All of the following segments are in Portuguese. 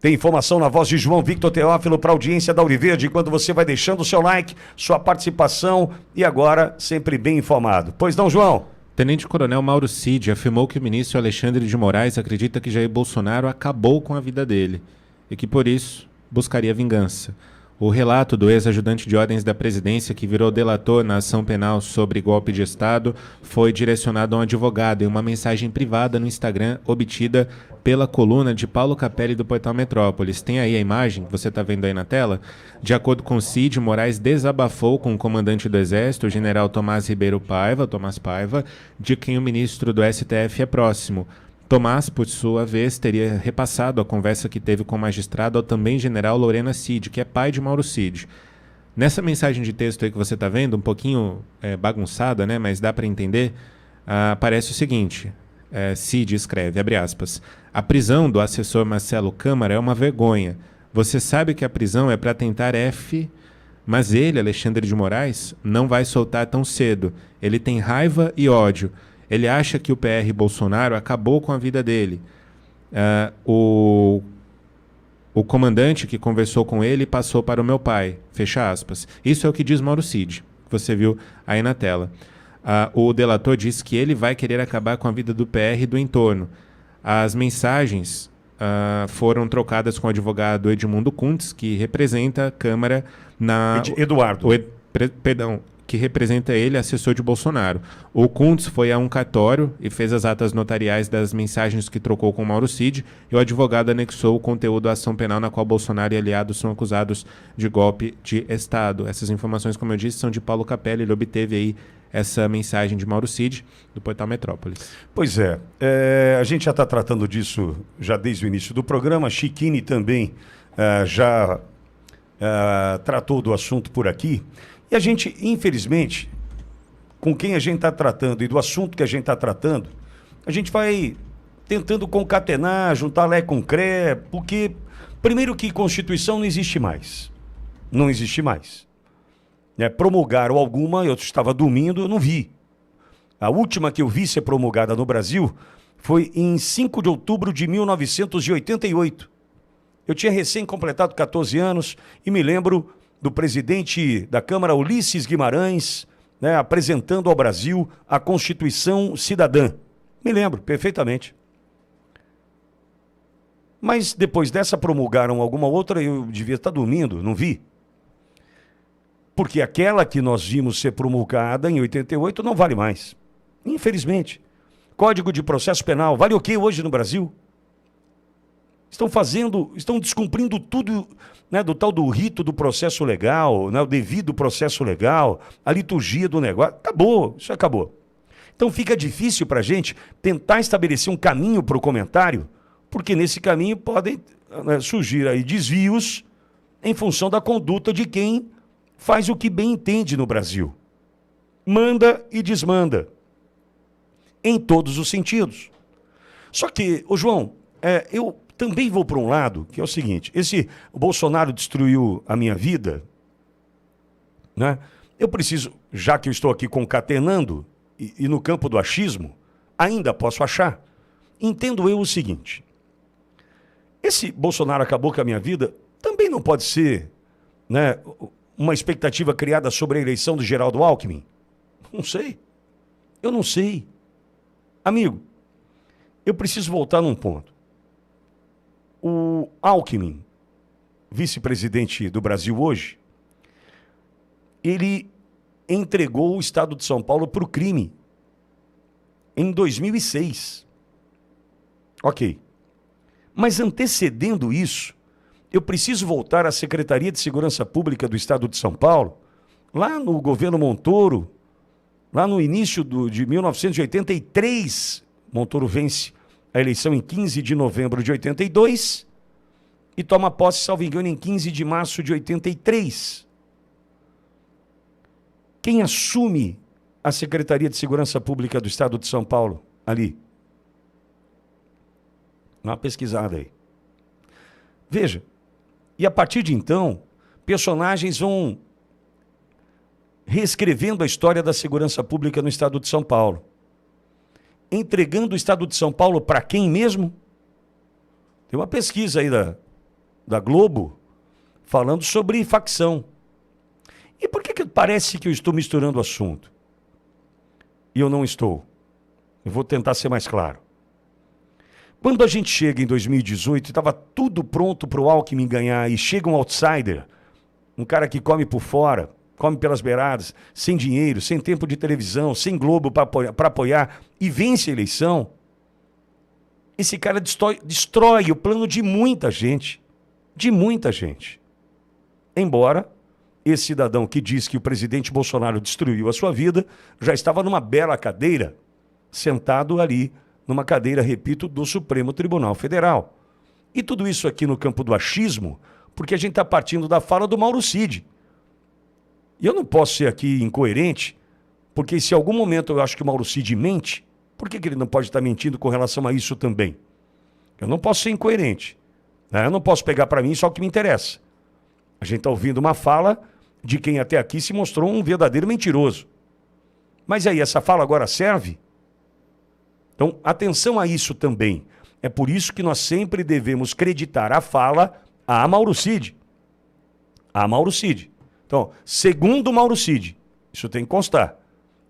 Tem informação na voz de João Victor Teófilo para a audiência da Auriverde, enquanto você vai deixando o seu like, sua participação e agora sempre bem informado. Pois não, João? Tenente-Coronel Mauro Cid afirmou que o ministro Alexandre de Moraes acredita que Jair Bolsonaro acabou com a vida dele e que, por isso, buscaria vingança. O relato do ex-ajudante de ordens da presidência, que virou delator na ação penal sobre golpe de Estado, foi direcionado a um advogado em uma mensagem privada no Instagram obtida pela coluna de Paulo Capelli do portal Metrópolis. Tem aí a imagem que você está vendo aí na tela? De acordo com Cid, Moraes desabafou com o comandante do Exército, o general Tomás Paiva, de quem o ministro do STF é próximo. Tomás, por sua vez, teria repassado a conversa que teve com o magistrado ao também general Lorena Cid, que é pai de Mauro Cid. Nessa mensagem de texto aí que você está vendo, um pouquinho bagunçada, né, mas dá para entender, aparece o seguinte, Cid escreve, abre aspas, a prisão do assessor Marcelo Câmara é uma vergonha. Você sabe que a prisão é para tentar mas ele, Alexandre de Moraes, não vai soltar tão cedo. Ele tem raiva e ódio. Ele acha que o PR Bolsonaro acabou com a vida dele. O comandante que conversou com ele passou para o meu pai. Fecha aspas. Isso é o que diz Mauro Cid, que você viu aí na tela. O delator diz que ele vai querer acabar com a vida do PR e do entorno. As mensagens foram trocadas com o advogado Edmundo Kuntz, que representa a Câmara na... Eduardo. Que representa ele, assessor de Bolsonaro. O Kuntz foi a um cartório e fez as atas notariais das mensagens que trocou com Mauro Cid, e o advogado anexou o conteúdo à ação penal na qual Bolsonaro e aliados são acusados de golpe de Estado. Essas informações, como eu disse, são de Paulo Capelli. Ele obteve aí essa mensagem de Mauro Cid, do portal Metrópolis. Pois a gente já está tratando disso já desde o início do programa. Chiquini também já tratou do assunto por aqui. E a gente, infelizmente, com quem a gente está tratando e do assunto que a gente está tratando, a gente vai tentando concatenar, juntar Lé com Cré, porque, primeiro que Constituição não existe mais. Não existe mais. Promulgaram alguma, eu estava dormindo, eu não vi. A última que eu vi ser promulgada no Brasil foi em 5 de outubro de 1988. Eu tinha recém completado 14 anos e me lembro do presidente da Câmara, Ulisses Guimarães, apresentando ao Brasil a Constituição Cidadã. Me lembro perfeitamente. Mas depois dessa promulgaram alguma outra, eu devia estar dormindo, não vi. Porque aquela que nós vimos ser promulgada em 88 não vale mais. Infelizmente. Código de Processo Penal, vale o quê hoje no Brasil? Estão descumprindo tudo, do tal do rito do processo legal, o devido processo legal, a liturgia do negócio. Acabou, isso acabou. Então fica difícil para a gente tentar estabelecer um caminho para o comentário, porque nesse caminho podem surgir aí desvios em função da conduta de quem faz o que bem entende no Brasil. Manda e desmanda. Em todos os sentidos. Só que, João, eu também vou para um lado, que é o seguinte, o Bolsonaro destruiu a minha vida, eu preciso, já que eu estou aqui concatenando, e no campo do achismo, ainda posso achar, entendo eu o seguinte, esse Bolsonaro acabou com a minha vida, também não pode ser, uma expectativa criada sobre a eleição do Geraldo Alckmin? Não sei, eu não sei. Amigo, eu preciso voltar num ponto. O Alckmin, vice-presidente do Brasil hoje, ele entregou o Estado de São Paulo para o crime em 2006. Ok. Mas antecedendo isso, eu preciso voltar à Secretaria de Segurança Pública do Estado de São Paulo, lá no governo Montoro, lá no início de 1983, Montoro vence a eleição em 15 de novembro de 82 e toma posse, salvo engano, em 15 de março de 83. Quem assume a Secretaria de Segurança Pública do Estado de São Paulo ali? Dá uma pesquisada aí. Veja, e a partir de então, personagens vão reescrevendo a história da segurança pública no Estado de São Paulo. Entregando o Estado de São Paulo para quem mesmo? Tem uma pesquisa aí da Globo falando sobre facção. E por que parece que eu estou misturando o assunto? E eu não estou. Eu vou tentar ser mais claro. Quando a gente chega em 2018 e estava tudo pronto para o Alckmin ganhar e chega um outsider, um cara que come por fora, come pelas beiradas, sem dinheiro, sem tempo de televisão, sem Globo para apoiar e vence a eleição, esse cara destrói o plano de muita gente. De muita gente. Embora esse cidadão que diz que o presidente Bolsonaro destruiu a sua vida já estava numa bela cadeira, sentado ali numa cadeira, repito, do Supremo Tribunal Federal. E tudo isso aqui no campo do achismo, porque a gente está partindo da fala do Mauro Cid. E eu não posso ser aqui incoerente, porque se em algum momento eu acho que o Mauro Cid mente, por que ele não pode estar mentindo com relação a isso também? Eu não posso ser incoerente. Né? Eu não posso pegar para mim só o que me interessa. A gente está ouvindo uma fala de quem até aqui se mostrou um verdadeiro mentiroso. Mas aí, essa fala agora serve? Então, atenção a isso também. É por isso que nós sempre devemos creditar a fala a Mauro Cid. A Mauro Cid. Então, segundo Mauro Cid, isso tem que constar.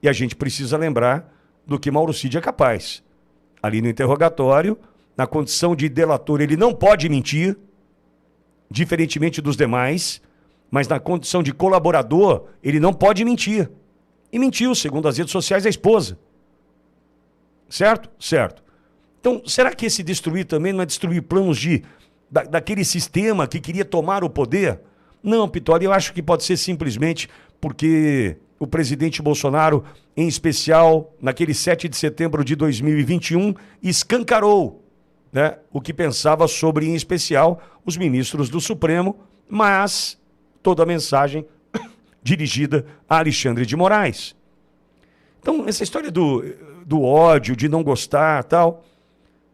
E a gente precisa lembrar do que Mauro Cid é capaz. Ali no interrogatório, na condição de delator, ele não pode mentir, diferentemente dos demais, mas na condição de colaborador, ele não pode mentir. E mentiu, segundo as redes sociais, a esposa. Certo? Certo. Então, será que esse destruir também não é destruir planos daquele sistema que queria tomar o poder? Não, Pitori, eu acho que pode ser simplesmente porque o presidente Bolsonaro, em especial, naquele 7 de setembro de 2021, escancarou, né, o que pensava sobre, em especial, os ministros do Supremo, mas toda a mensagem dirigida a Alexandre de Moraes. Então, essa história do ódio, de não gostar, tal,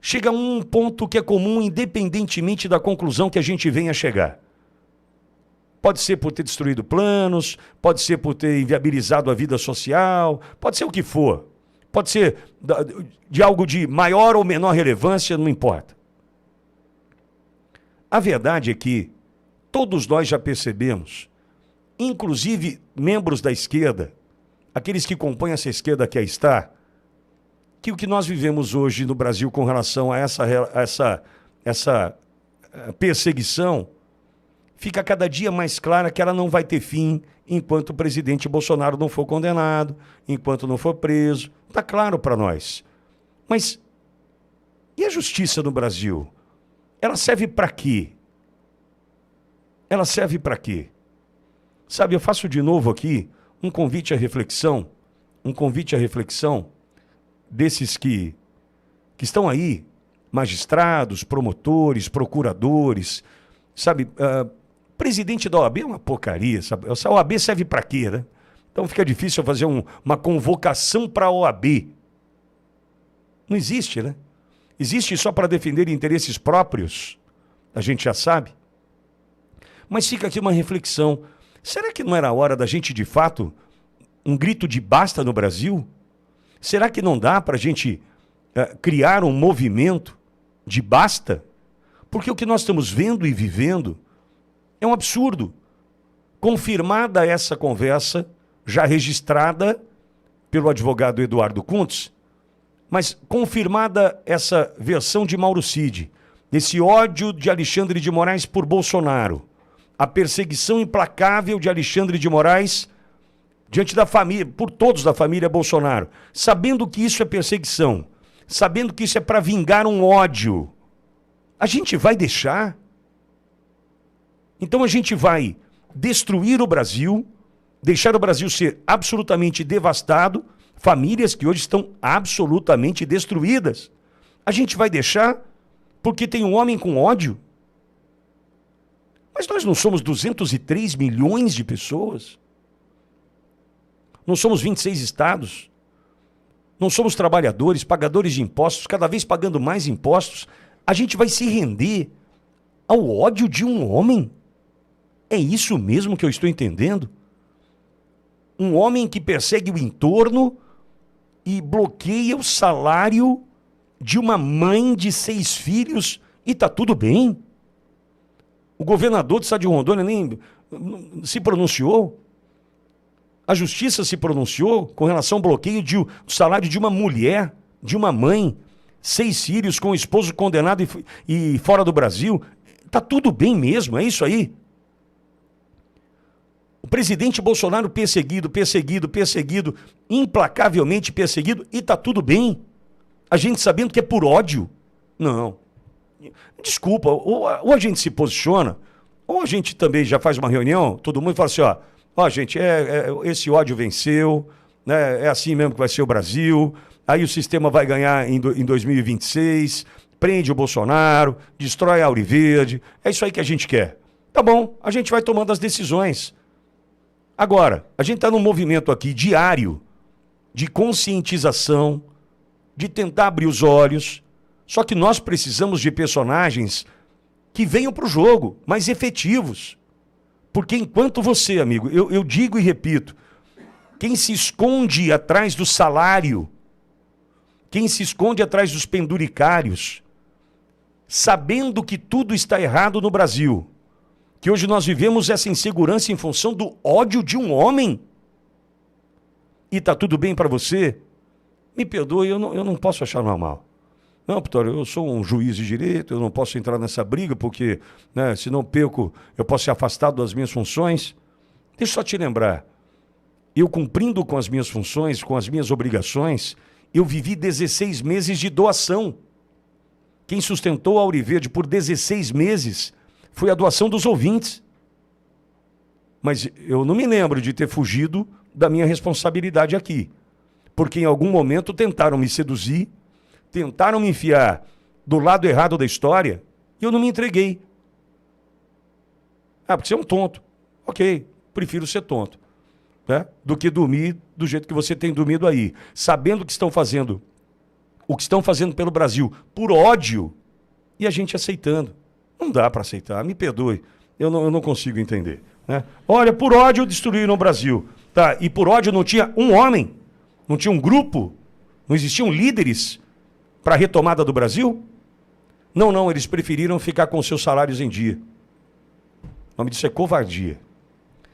chega a um ponto que é comum, independentemente da conclusão que a gente venha a chegar. Pode ser por ter destruído planos, pode ser por ter inviabilizado a vida social, pode ser o que for. Pode ser de algo de maior ou menor relevância, não importa. A verdade é que todos nós já percebemos, inclusive membros da esquerda, aqueles que compõem essa esquerda que aí está, que o que nós vivemos hoje no Brasil com relação a essa perseguição fica cada dia mais clara que ela não vai ter fim enquanto o presidente Bolsonaro não for condenado, enquanto não for preso. Está claro para nós. Mas e a justiça no Brasil? Ela serve para quê? Ela serve para quê? Sabe, eu faço de novo aqui um convite à reflexão, desses que estão aí, magistrados, promotores, procuradores, sabe, presidente da OAB é uma porcaria, sabe? Essa OAB serve para quê, né? Então fica difícil fazer uma convocação para a OAB. Não existe, né? Existe só para defender interesses próprios, a gente já sabe. Mas fica aqui uma reflexão. Será que não era hora da gente, de fato, um grito de basta no Brasil? Será que não dá para a gente criar um movimento de basta? Porque o que nós estamos vendo e vivendo é um absurdo. Confirmada essa conversa, já registrada pelo advogado Eduardo Kuntz, mas confirmada essa versão de Mauro Cid, esse ódio de Alexandre de Moraes por Bolsonaro, a perseguição implacável de Alexandre de Moraes diante da família, por todos da família Bolsonaro, sabendo que isso é perseguição, sabendo que isso é para vingar um ódio, a gente vai deixar? Então a gente vai destruir o Brasil, deixar o Brasil ser absolutamente devastado, famílias que hoje estão absolutamente destruídas. A gente vai deixar porque tem um homem com ódio? Mas nós não somos 203 milhões de pessoas? Não somos 26 estados? Não somos trabalhadores, pagadores de impostos, cada vez pagando mais impostos? A gente vai se render ao ódio de um homem? É isso mesmo que eu estou entendendo? Um homem que persegue o entorno e bloqueia o salário de uma mãe de 6 filhos e está tudo bem? O governador do estado de Rondônia nem se pronunciou. A justiça se pronunciou com relação ao bloqueio do salário de uma mulher, de uma mãe, 6 filhos com o esposo condenado e fora do Brasil. Tá tudo bem mesmo, é isso aí. O presidente Bolsonaro perseguido, implacavelmente perseguido, e tá tudo bem. A gente sabendo que é por ódio. Não. Desculpa, ou a gente se posiciona, ou a gente também já faz uma reunião, todo mundo fala assim, ó gente, esse ódio venceu, né, é assim mesmo que vai ser o Brasil, aí o sistema vai ganhar em 2026, prende o Bolsonaro, destrói a Auriverde, é isso aí que a gente quer. Tá bom, a gente vai tomando as decisões. Agora, a gente está num movimento aqui diário de conscientização, de tentar abrir os olhos, só que nós precisamos de personagens que venham para o jogo, mais efetivos. Porque enquanto você, amigo, eu digo e repito, quem se esconde atrás do salário, quem se esconde atrás dos penduricários, sabendo que tudo está errado no Brasil, que hoje nós vivemos essa insegurança em função do ódio de um homem, e está tudo bem para você, me perdoe, eu não posso achar normal. Não, Vitório, eu sou um juiz de direito, eu não posso entrar nessa briga, porque, né, se não perco, eu posso ser afastado das minhas funções. Deixa eu só te lembrar, eu cumprindo com as minhas funções, com as minhas obrigações, eu vivi 16 meses de doação. Quem sustentou a Auriverde por 16 meses foi a doação dos ouvintes. Mas eu não me lembro de ter fugido da minha responsabilidade aqui. Porque em algum momento tentaram me seduzir, tentaram me enfiar do lado errado da história e eu não me entreguei. Porque você é um tonto. Ok, prefiro ser tonto, né? Do que dormir do jeito que você tem dormido aí. Sabendo que estão fazendo o que estão fazendo pelo Brasil por ódio e a gente aceitando. Não dá para aceitar, me perdoe. Eu não consigo entender, né? Olha, por ódio destruíram o Brasil. Tá, e por ódio não tinha um homem, não tinha um grupo, não existiam líderes para a retomada do Brasil? Não, eles preferiram ficar com seus salários em dia. O nome disso é covardia.